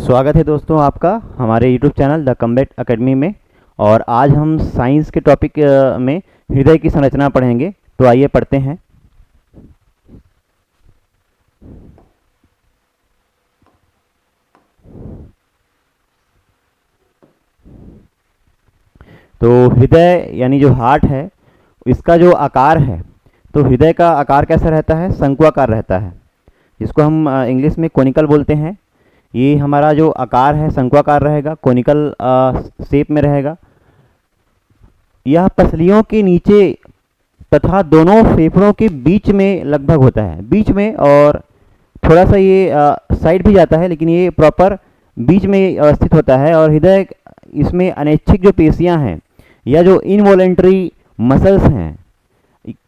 स्वागत है दोस्तों आपका हमारे YouTube channel the combat academy में। और आज हम साइंस के टॉपिक में हृदय की संरचना पढ़ेंगे। तो आइए पढ़ते हैं। तो हृदय यानी जो हार्ट है, इसका जो आकार है, तो हृदय का आकार कैसा रहता है? शंक्वाकार रहता है, जिसको हम इंग्लिश में कोनिकल बोलते हैं। ये हमारा जो आकार है शंक्वाकार रहेगा, कोनिकल शेप में रहेगा। यह पसलियों के नीचे तथा दोनों फेफड़ों के बीच में लगभग होता है, बीच में, और थोड़ा सा ये साइड भी जाता है, लेकिन ये प्रॉपर बीच में अवस्थित होता है। और हृदय, इसमें अनैच्छिक जो पेशियां हैं या जो इनवॉलेंट्री मसल्स हैं,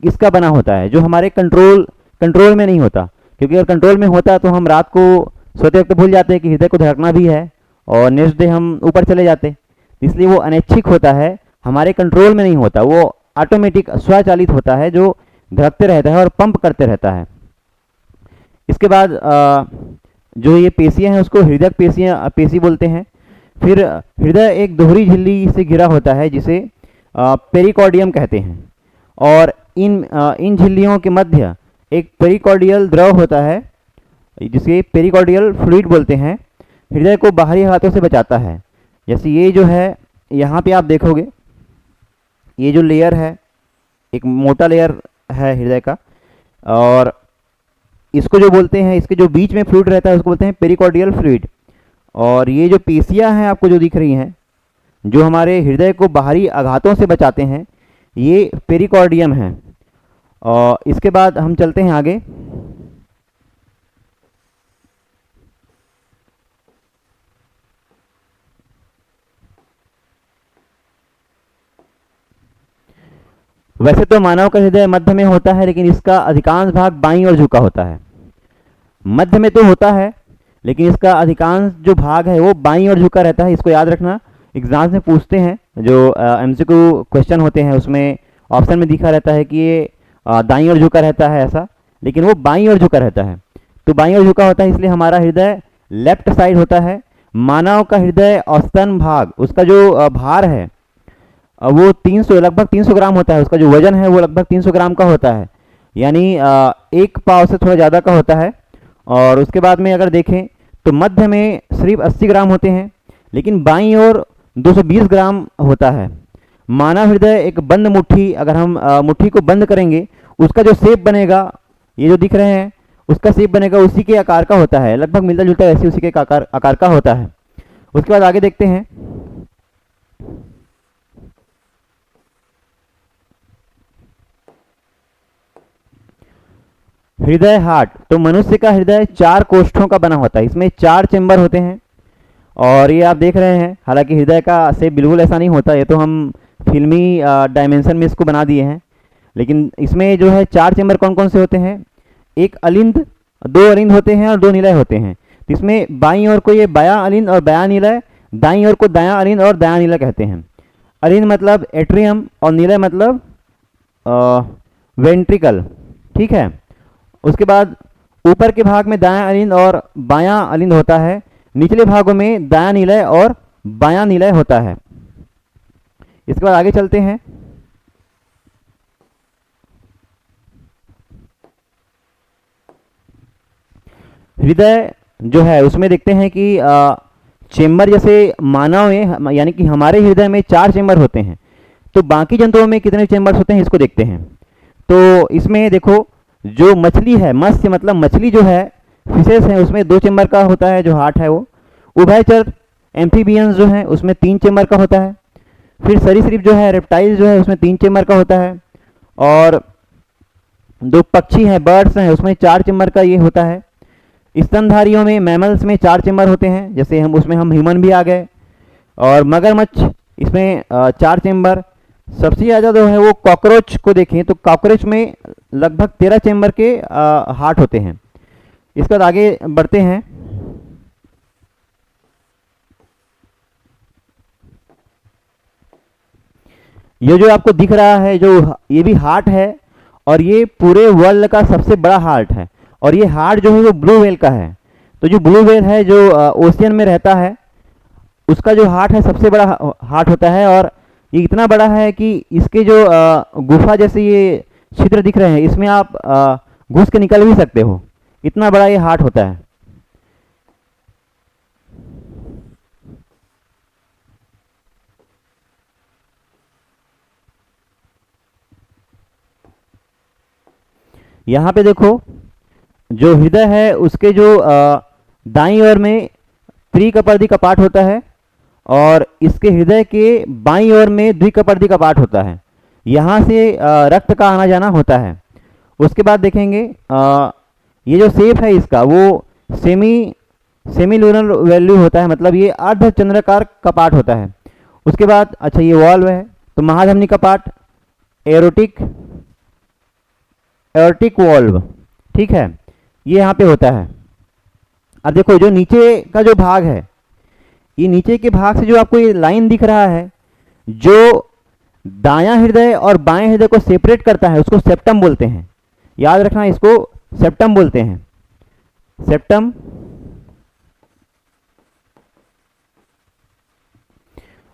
इसका बना होता है, जो हमारे कंट्रोल में नहीं होता। क्योंकि अगर कंट्रोल में होता तो हम रात को सोते वक्त भूल जाते हैं कि हृदय को धड़कना भी है, और नेक्स्ट डे हम ऊपर चले जाते। इसलिए वो अनैच्छिक होता है, हमारे कंट्रोल में नहीं होता, वो ऑटोमेटिक स्वचालित होता है, जो धड़कते रहता है और पंप करते रहता है। इसके बाद जो ये पेशियां हैं उसको हृदय पेशी बोलते हैं। फिर हृदय एक दोहरी झिल्ली से घिरा होता है, जिसे पेरिकॉर्डियम कहते हैं। और इन झिल्लियों के मध्य एक पेरिकॉर्डियल द्रव होता है, जिसे पेरिकॉर्डियल फ्लूइड बोलते हैं। हृदय को बाहरी हाथों से बचाता है। जैसे ये जो है, यहाँ पे आप देखोगे, ये जो लेयर है, एक मोटा लेयर है हृदय का, और इसको जो बोलते हैं, इसके जो बीच में फ्लूइड रहता है उसको बोलते हैं पेरिकॉर्डियल फ्लूइड। और ये जो पेशियां हैं आपको जो दिख रही हैं, जो हमारे हृदय को बाहरी आघातों से बचाते हैं, ये पेरिकॉर्डियम है। और इसके बाद हम चलते हैं आगे। वैसे तो मानव का हृदय मध्य में होता है, लेकिन इसका अधिकांश भाग बाईं ओर झुका होता है। मध्य में तो होता है, लेकिन इसका अधिकांश जो भाग है वो बाईं ओर झुका रहता है। इसको याद रखना, एग्जाम्स में पूछते हैं, जो एमसीक्यू क्वेश्चन होते हैं उसमें ऑप्शन में दिखा रहता है कि ये दाईं ओर झुका रहता है ऐसा, लेकिन वो बाईं ओर झुका रहता है। तो बाईं ओर झुका होता है, इसलिए हमारा हृदय लेफ्ट साइड होता है। मानव का हृदय औसतन भाग, उसका जो भार है वो लगभग 300 ग्राम होता है। उसका जो वजन है वो लगभग 300 ग्राम का होता है, यानी एक पाव से थोड़ा ज़्यादा का होता है। और उसके बाद में अगर देखें तो मध्य में सिर्फ 80 ग्राम होते हैं, लेकिन बाईं ओर 220 ग्राम होता है। मानव हृदय एक बंद मुट्ठी, अगर हम मुट्ठी को बंद करेंगे, उसका जो शेप बनेगा, ये जो दिख रहे हैं, उसका शेप बनेगा उसी के आकार का होता है, लगभग मिलता जुलता वैसे उसी के आकार का होता है। उसके बाद आगे देखते हैं। हृदय हार्ट, तो मनुष्य का हृदय 4 कोष्ठों का बना होता है। इसमें 4 चेंबर होते हैं, और ये आप देख रहे हैं। हालांकि हृदय का शेप बिल्कुल ऐसा नहीं होता, ये तो हम फिल्मी डायमेंशन में इसको बना दिए हैं। लेकिन इसमें जो है 4 चेंबर कौन कौन से होते हैं? एक अलिंद, 2 अलिंद होते हैं और 2 निलय होते हैं। तो इसमें बाईं ओर को ये बायां अलिंद और बायां निलय, दाईं ओर को दायां अलिंद और दायां निलय कहते हैं। अलिंद मतलब एट्रियम और निलय मतलब वेंट्रिकल, ठीक है। उसके बाद ऊपर के भाग में दायां अलिंद और बायां अलिंद होता है, निचले भागों में दायां निलय और बायां निलय होता है। इसके बाद आगे चलते हैं। हृदय जो है उसमें देखते हैं कि चेंबर, जैसे मानव में यानी कि हमारे हृदय में 4 चेंबर होते हैं, तो बाकी जंतुओं में कितने चेंबर्स होते हैं इसको देखते हैं। तो इसमें देखो, जो मछली है, मत्स्य मतलब मछली जो है, फिशेस है, उसमें 2 चेंबर का होता है, जो हार्ट है वो। उभयचर एम्फीबियंस जो है उसमें 3 चेंबर का होता है। फिर सरीसृप जो है, रेप्टाइल्स जो है, उसमें 3 चेंबर का होता है। और 2 पक्षी हैं, बर्ड्स हैं, उसमें 4 चेंबर का ये होता है। स्तनधारियों में, मैमल्स में 4 चेंबर होते हैं, जैसे उसमें हम ह्यूमन भी आ गए। और मगरमच्छ, इसमें 4 चेंबर। सबसे ज़्यादा जो है वो कॉकरोच को देखें तो कॉकरोच में लगभग 13 चेंबर के हार्ट होते हैं। इसके बाद आगे बढ़ते हैं। ये जो आपको दिख रहा है, जो ये भी हार्ट है, और ये पूरे वर्ल्ड का सबसे बड़ा हार्ट है। और ये हार्ट जो है वो ब्लू व्हेल का है। तो जो ब्लू व्हेल है जो ओशियन में रहता है, उसका जो हार्ट है सबसे बड़ा हार्ट होता है, और ये इतना बड़ा है कि इसके जो गुफा जैसे ये छिद्र दिख रहे हैं, इसमें आप घुस के निकल भी सकते हो, इतना बड़ा ये हार्ट होता है। यहाँ पे देखो जो हृदय है उसके जो दाईं ओर में त्रिकपर्दी कपाट होता है, और इसके हृदय के बाईं ओर में द्विकपर्दी कपाट होता है। यहाँ से रक्त का आना जाना होता है। उसके बाद देखेंगे ये जो शेप है इसका वो सेमी लूनर वैल्यू होता है, मतलब ये अर्धचंद्राकार कपाट होता है। उसके बाद अच्छा ये वॉल्व है, तो महाधमनी कपाट, एरोटिक वॉल्व, ठीक है, ये यहाँ पे होता है। अब देखो जो नीचे का जो भाग है, ये नीचे के भाग से जो आपको ये लाइन दिख रहा है, जो दायां हृदय और बाएं हृदय को सेपरेट करता है, उसको सेप्टम बोलते हैं। याद रखना, इसको सेप्टम बोलते हैं, सेप्टम।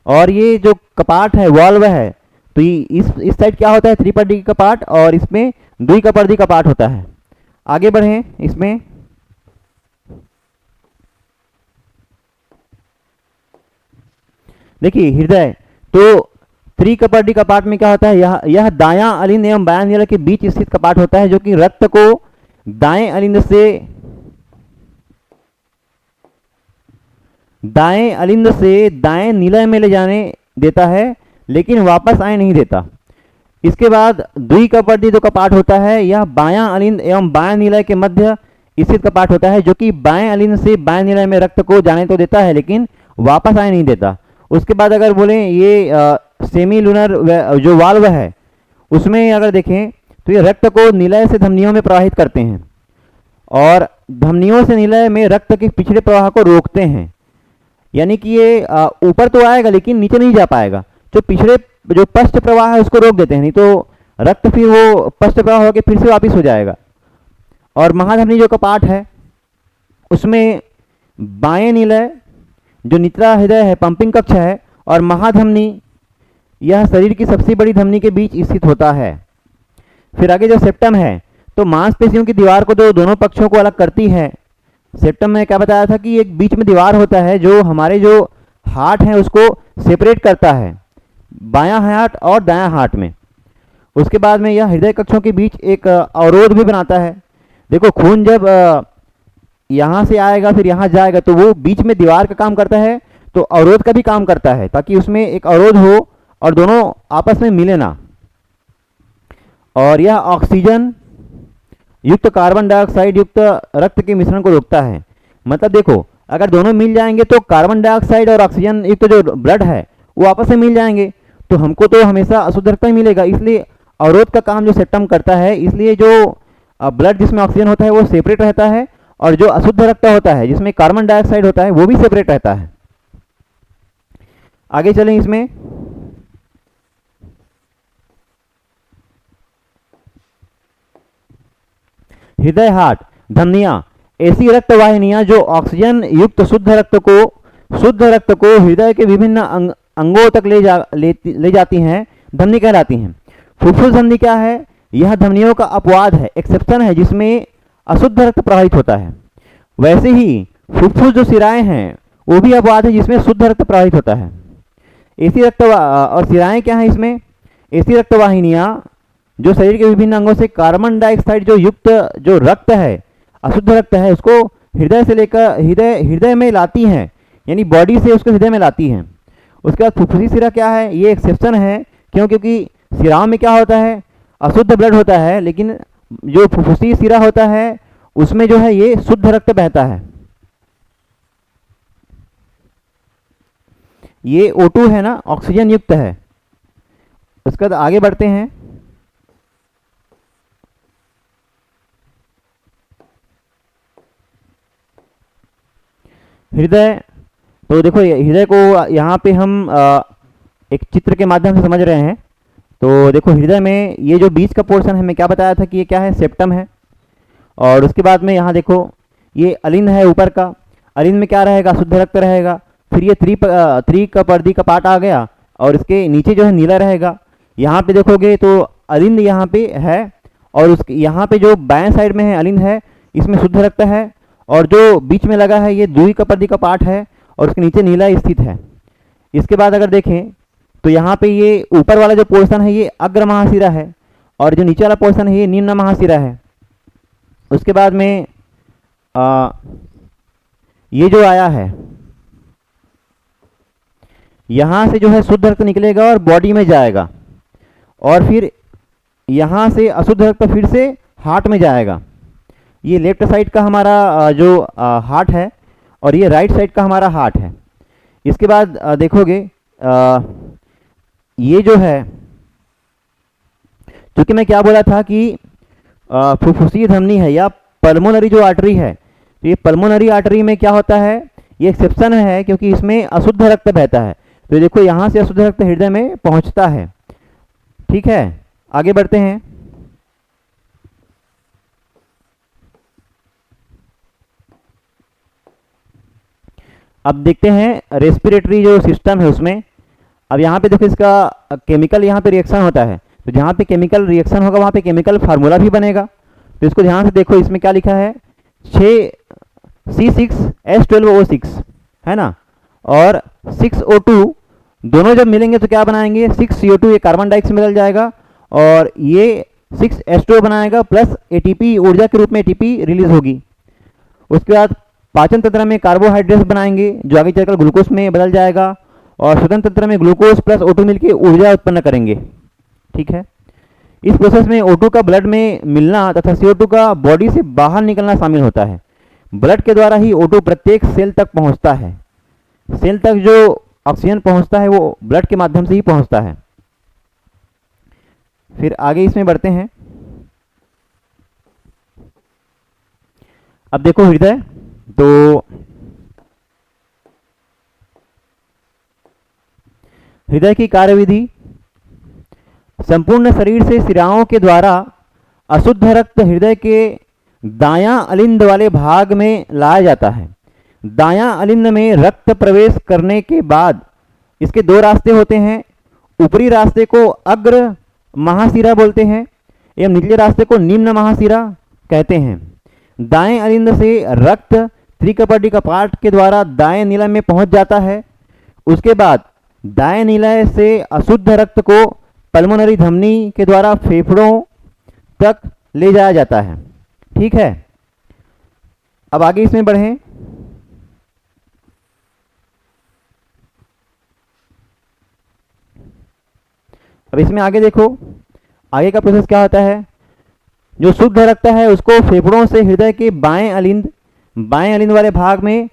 और ये जो कपाट है, वॉल्व है, तो इस साइड क्या होता है, त्रिपर्दी कपाट, और इसमें द्विकपर्दी कपाट होता है। आगे बढ़ें, इसमें देखिए हृदय, तो त्रिकपर्दी कपाट में क्या होता है, यह दायां अलिंद एवं बायां नीला के बीच स्थित कपाट होता है, जो कि रक्त को दाएं अलिंद से दाएं नीला में ले जाने देता है, लेकिन वापस आए नहीं देता। इसके बाद द्विकपर्दी जो कपाट होता है, यह बायां अलिंद एवं बायां नीला के मध्य स्थित कपाट होता है, जो कि बाएं अलिंद से बाएं नीला में रक्त को जाने तो देता है, लेकिन वापस आए नहीं देता। उसके बाद अगर बोलें ये सेमी लूनर जो वाल्व है, उसमें अगर देखें तो ये रक्त को निलय से धमनियों में प्रवाहित करते हैं, और धमनियों से निलय में रक्त के पिछले प्रवाह को रोकते हैं। यानी कि ये ऊपर तो आएगा लेकिन नीचे नहीं जा पाएगा, जो पिछले जो पश्च प्रवाह है उसको रोक देते हैं, नहीं तो रक्त फिर वो पश्च प्रवाह होकर फिर से वापस हो जाएगा। और महाधमनी जो कपाट है, उसमें बाएं निलय जो निचला हृदय है, पंपिंग कक्ष है, और महाधमनी यह शरीर की सबसे बड़ी धमनी के बीच स्थित होता है। फिर आगे जो सेप्टम है, तो मांसपेशियों की दीवार को दोनों पक्षों को अलग करती है। सेप्टम में क्या बताया था कि एक बीच में दीवार होता है जो हमारे जो हार्ट है उसको सेपरेट करता है, बायां हार्ट और दायां हार्ट में। उसके बाद में यह हृदय कक्षों के बीच एक अवरोध भी बनाता है। देखो खून जब यहाँ से आएगा फिर यहाँ जाएगा, तो वो बीच में दीवार का काम करता है, तो अवरोध का भी काम करता है, ताकि उसमें एक अवरोध हो और दोनों आपस में मिले ना। और यह ऑक्सीजन युक्त कार्बन डाइऑक्साइड युक्त रक्त के मिश्रण को रोकता है। मतलब देखो अगर दोनों मिल जाएंगे तो कार्बन डाइऑक्साइड और ऑक्सीजन युक्त जो ब्लड है वो आपस में मिल जाएंगे, तो हमको तो हमेशा अशुद्ध रक्त ही मिलेगा। इसलिए अवरोध का काम जो सेप्टम करता है, इसलिए जो ब्लड जिसमें ऑक्सीजन होता है वो सेपरेट रहता है, और जो अशुद्ध रक्त होता है जिसमें कार्बन डाइऑक्साइड होता है वो भी सेपरेट रहता है। आगे चलें, इसमें हृदय, हार्ट, धमनियां ऐसी रक्त वाहिनियां जो ऑक्सीजन युक्त शुद्ध रक्त को हृदय के विभिन्न अंगों तक ले जाती हैं, धमनी कहलाती हैं। फुफ्फुस धमनी क्या है, यह धमनियों का अपवाद है, एक्सेप्शन है, जिसमें अशुद्ध रक्त प्रवाहित होता है। वैसे ही फुफ्फुस जो सिराएं हैं वो भी अपवाद है, जिसमें शुद्ध रक्त प्रवाहित होता है। ऐसी रक्त और सिराएं क्या है, इसमें ऐसी रक्त वाहिनियां जो शरीर के विभिन्न अंगों से कार्बन डाइऑक्साइड जो युक्त जो रक्त है, अशुद्ध रक्त है, उसको हृदय से लेकर हृदय में लाती हैं, यानी बॉडी से उसको हृदय में लाती हैं। उसके बाद फुफ्फुसी सिरा क्या है, ये एक्सेप्शन है, क्योंकि सिराओं में क्या होता है, अशुद्ध ब्लड होता है, लेकिन जो फुफ्फुसी सिरा होता है उसमें जो है ये शुद्ध रक्त बहता है। ये O2 है ना, ऑक्सीजन युक्त है। उसके बाद आगे बढ़ते हैं। हृदय, तो देखो हृदय को यहाँ पे हम एक चित्र के माध्यम से समझ रहे हैं। तो देखो हृदय में ये जो बीच का पोर्शन है, मैं क्या बताया था कि ये क्या है, सेप्टम है। और उसके बाद में यहाँ देखो ये अलिंद है ऊपर का, अलिंद में क्या रहेगा, शुद्ध रक्त रहेगा। फिर ये त्रिकपर्दी का पार्ट आ गया और इसके नीचे जो है नीला रहेगा। यहाँ पे देखोगे तो अलिंद यहाँ पे है और उसके यहाँ पे जो बाएं साइड में है अलिंद है, इसमें शुद्ध रक्त है, और जो बीच में लगा है ये द्विकपर्दी का पार्ट है और उसके नीचे नीला स्थित है। इसके बाद अगर देखें तो यहाँ पे ये ऊपर वाला जो पोर्शन है ये अग्र महाशिरा है और जो नीचे वाला पोर्शन है ये निम्न महाशिरा है। उसके बाद में ये जो आया है यहाँ से जो है शुद्ध रक्त निकलेगा और बॉडी में जाएगा, और फिर यहाँ से अशुद्ध रक्त फिर से हार्ट में जाएगा। ये लेफ्ट साइड का हमारा जो हार्ट है और ये राइट साइड का हमारा हार्ट है। इसके बाद देखोगे ये जो है, क्योंकि मैं क्या बोला था कि फुफ्फुसीय धमनी है या पल्मोनरी जो आर्टरी है, तो ये पल्मोनरी आर्टरी में क्या होता है, ये एक्सेप्शन है क्योंकि इसमें अशुद्ध रक्त बहता है। तो देखो यहाँ से अशुद्ध रक्त हृदय में पहुँचता है। ठीक है, आगे बढ़ते हैं। अब देखते हैं रेस्पिरेटरी जो सिस्टम है उसमें। अब यहाँ पे देखो इसका केमिकल यहाँ पे रिएक्शन होता है, तो जहाँ पे केमिकल रिएक्शन होगा वहाँ पे केमिकल फार्मूला भी बनेगा। तो इसको ध्यान से देखो, इसमें क्या लिखा है 6C6H12O6 है ना, और 6O2 दोनों जब मिलेंगे तो क्या बनाएंगे 6CO2, ये कार्बन डाइऑक्साइड मिल जाएगा और ये 6H2O बनाएगा प्लस ATP ऊर्जा के रूप में ATP रिलीज होगी। उसके बाद पाचन तंत्र में कार्बोहाइड्रेट्स बनाएंगे जो आगे चलकर ग्लूकोज में बदल जाएगा, और श्वसन तंत्र में ग्लूकोज प्लस O2 मिलकर ऊर्जा उत्पन्न करेंगे। ठीक है, इस प्रोसेस में O2 का ब्लड में मिलना तथा CO2 का बॉडी से बाहर निकलना शामिल होता है। ब्लड के द्वारा ही O2 प्रत्येक सेल तक पहुंचता है। सेल तक जो ऑक्सीजन पहुंचता है वो ब्लड के माध्यम से ही पहुंचता है। फिर आगे इसमें बढ़ते हैं। अब देखो हृदय, तो हृदय की कार्यविधि संपूर्ण शरीर से शिराओं के द्वारा अशुद्ध रक्त हृदय के दायां अलिंद वाले भाग में लाया जाता है। दायां अलिंद में रक्त प्रवेश करने के बाद इसके दो रास्ते होते हैं। ऊपरी रास्ते को अग्र महाशिरा बोलते हैं एवं निचले रास्ते को निम्न महाशिरा कहते हैं। दाएं अलिंद से रक्त त्रिकपर्दी का पार्ट के द्वारा दाएं नीलय में पहुंच जाता है। उसके बाद दाएं नीलय से अशुद्ध रक्त को पल्मोनरी धमनी के द्वारा फेफड़ों तक ले जाया जाता है। ठीक है, अब आगे इसमें बढ़ें। अब इसमें आगे देखो, आगे का प्रोसेस क्या होता है। जो शुद्ध रक्त है उसको फेफड़ों से हृदय के बाएं अलिंद वाले भाग में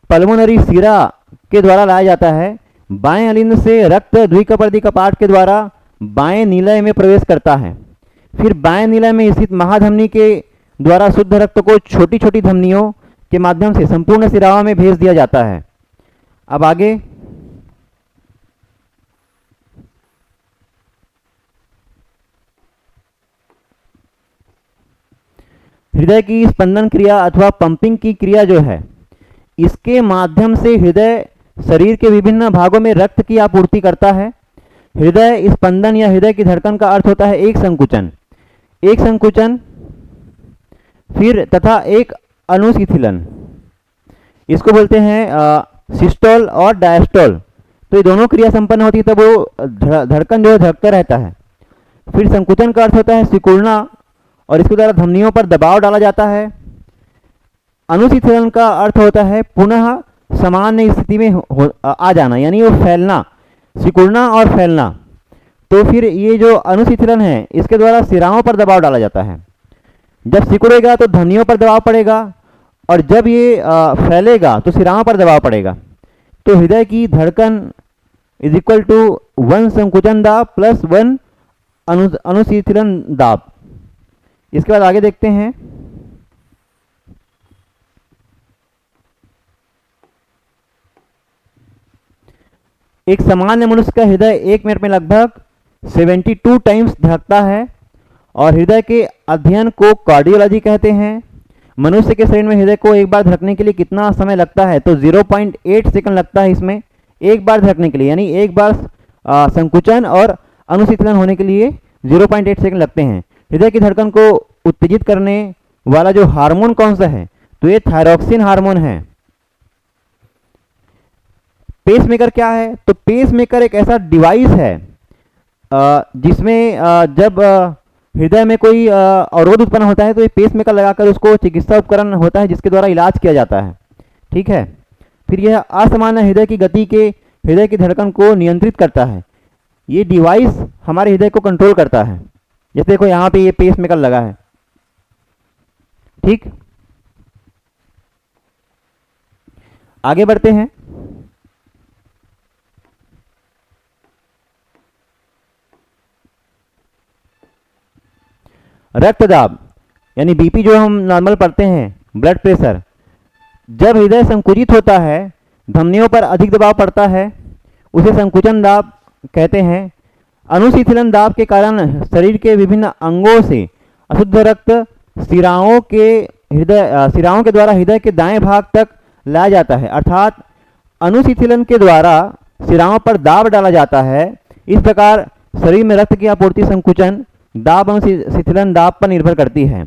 पल्मोनरी शिरा के द्वारा लाया जाता है। बाएं अलिंद से रक्त द्विकपर्दी का पार्ट के द्वारा बाएं नीलय में प्रवेश करता है। फिर बाएं नीलय में स्थित महाधमनी के द्वारा शुद्ध रक्त को छोटी छोटी धमनियों के माध्यम से संपूर्ण शिराओं में भेज दिया जाता है। अब आगे हृदय की स्पंदन क्रिया अथवा पंपिंग की क्रिया जो है, इसके माध्यम से हृदय शरीर के विभिन्न भागों में रक्त की आपूर्ति करता है। हृदय स्पंदन या हृदय की धड़कन का अर्थ होता है एक संकुचन फिर तथा एक अनुशिथिलन। इसको बोलते हैं सिस्टोल और डायस्टोल। तो ये दोनों क्रिया संपन्न होती है तब वो धड़कन जो है धड़कता रहता है। फिर संकुचन का अर्थ होता है सिकुड़ना और इसके द्वारा धमनियों पर दबाव डाला जाता है। अनुशिथिलन का अर्थ होता है पुनः सामान्य स्थिति में आ जाना, यानी वो फैलना, सिकुड़ना और फैलना। तो फिर ये जो अनुशिथिलन है इसके द्वारा शिराओं पर दबाव डाला जाता है। जब सिकुड़ेगा तो धमनियों पर दबाव पड़ेगा और जब ये फैलेगा तो शिराओं पर दबाव पड़ेगा। तो हृदय की धड़कन इज इक्वल टू 1 संकुचन दाब प्लस 1 अनुशिथिलन दाब। इसके बाद आगे देखते हैं। एक सामान्य मनुष्य का हृदय 1 मिनट में लगभग 72 टाइम्स धड़कता है और हृदय के अध्ययन को कार्डियोलॉजी कहते हैं। मनुष्य के शरीर में हृदय को एक बार धड़कने के लिए कितना समय लगता है? तो 0.8 सेकंड लगता है इसमें एक बार धड़कने के लिए, यानी एक बार संकुचन और अनुशीतलन होने के लिए 0.8 सेकंड लगते हैं। हृदय की धड़कन को उत्तेजित करने वाला जो हार्मोन कौन सा है? तो ये थायरॉक्सिन हार्मोन है। पेसमेकर क्या है? तो पेसमेकर एक ऐसा डिवाइस है जिसमें जब हृदय में कोई अवरोध उत्पन्न होता है तो ये पेसमेकर लगाकर उसको चिकित्सा उपकरण होता है जिसके द्वारा इलाज किया जाता है। ठीक है। फिर यह असामान्य हृदय की गति के हृदय की धड़कन को नियंत्रित करता है। ये डिवाइस हमारे हृदय को कंट्रोल करता है। जैसे देखो यहाँ पे ये पेसमेकर लगा है। ठीक, आगे बढ़ते हैं। रक्तदाब यानी बीपी जो हम नॉर्मल पढ़ते हैं, ब्लड प्रेशर, जब हृदय संकुचित होता है, धमनियों पर अधिक दबाव पड़ता है, उसे संकुचन दाब कहते हैं। अनुशीतलन दाब के कारण शरीर के विभिन्न अंगों से अशुद्ध रक्त सिराओं के द्वारा हृदय के दाएं भाग तक लाया जाता है, अर्थात अनुशीतलन के द्वारा सिराओं पर दाब डाला जाता है। इस प्रकार शरीर में रक्त की आपूर्ति संकुचन दाब अनुशीतलन दाब पर निर्भर करती है।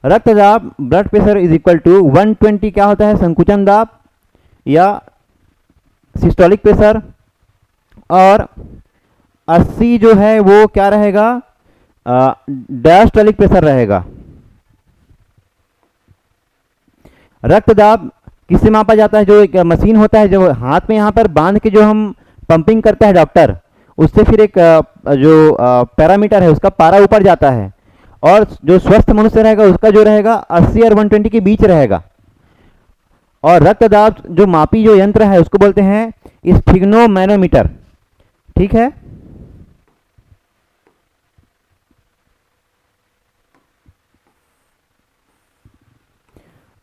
रक्त दाब blood pressure is equal to 120 क्या होता है? संकुचन दाब या सिस्टोलिक प्रेशर, और 80 जो है वो क्या रहेगा? डायस्टोलिक प्रेशर रहेगा। रक्त दाब किससे मापा जाता है? जो एक मशीन होता है जो हाथ में यहाँ पर बांध के जो हम पंपिंग करता है डॉक्टर, उससे फिर एक जो पैरामीटर है उसका पारा ऊपर जाता है, और जो स्वस्थ मनुष्य रहेगा उसका जो रहेगा 80 और 120 के बीच रहेगा। और रक्तदाब जो मापी जो यंत्र है उसको बोलते हैं स्फिग्नोमैनोमीटर। ठीक है।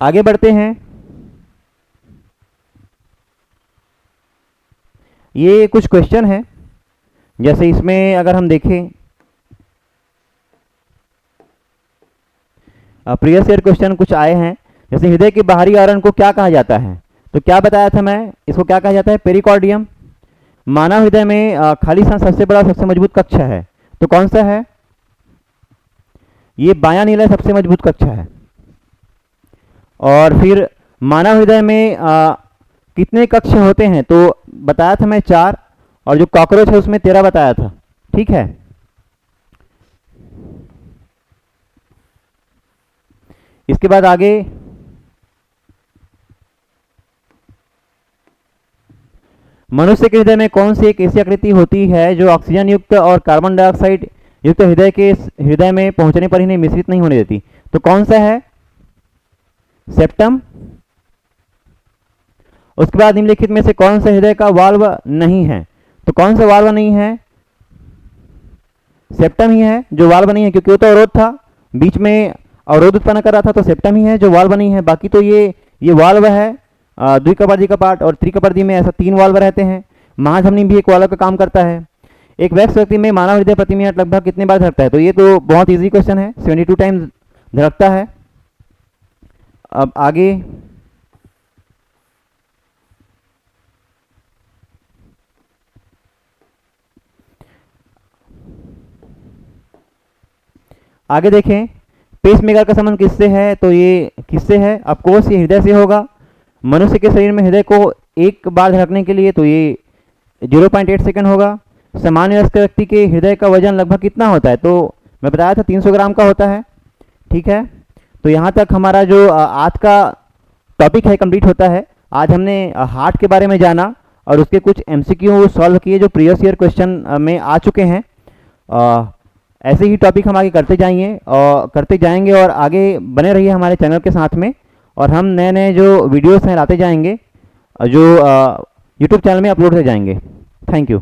आगे बढ़ते हैं। ये कुछ क्वेश्चन है, जैसे इसमें अगर हम देखें प्रीवियस ईयर क्वेश्चन कुछ आए हैं, जैसे हृदय के बाहरी आवरण को क्या कहा जाता है? तो क्या बताया था मैं, इसको क्या कहा जाता है? पेरिकार्डियम। मानव हृदय में खाली सांस सबसे बड़ा सबसे मजबूत कक्ष है, तो कौन सा है? ये बायां नीला सबसे मजबूत कक्ष है। और फिर मानव हृदय में कितने कक्ष होते हैं? तो बताया था मैं 4, और जो कॉकरोच है उसमें 13 बताया था। ठीक है। इसके बाद आगे मनुष्य के हृदय में कौन सी एक ऐसी आकृति होती है जो ऑक्सीजन युक्त और कार्बन डाइऑक्साइड युक्त हृदय में पहुंचने पर इन्हें मिश्रित नहीं होने देती? तो कौन सा है? सेप्टम। उसके बाद निम्नलिखित में से कौन सा हृदय का वाल्व नहीं है? तो कौन सा वाल्व नहीं है? सेप्टम ही है जो वाल्व नहीं है, क्योंकि वो तो अवरोध था, बीच में अवरोध उत्पन्न कर रहा था, तो सेप्टम ही है जो वाल्व नहीं है। बाकी तो ये वाल्व है। द्विकपर्दी का पार्ट और त्रिकपर्दी में ऐसा 3 वाल्व रहते हैं। महाधमनी भी एक वाल्व का काम करता है। एक वयस्क व्यक्ति में मानव हृदय प्रति मिनट लगभग कितने बार धड़कता है? तो ये तो बहुत इजी क्वेश्चन है, 72 टाइम्स धड़कता है। अब आगे देखें, पेसमेकर का संबंध किससे है? तो ये किससे है? ऑफकोर्स ये हृदय से होगा। मनुष्य के शरीर में हृदय को एक बार धड़कने के लिए तो ये 0.8 सेकंड होगा। सामान्य वयस्क व्यक्ति के हृदय का वजन लगभग कितना होता है? तो मैं बताया था 300 ग्राम का होता है। ठीक है। तो यहाँ तक हमारा जो आज का टॉपिक है कंप्लीट होता है। आज हमने हार्ट के बारे में जाना और उसके कुछ MCQ सॉल्व किए जो प्रीवियस ईयर क्वेश्चन में आ चुके हैं। ऐसे ही टॉपिक हम आगे करते जाएंगे और आगे बने रहिए हमारे चैनल के साथ में, और हम नए नए जो वीडियोस हैं लाते जाएंगे जो YouTube चैनल में अपलोड हो जाएंगे। Thank you.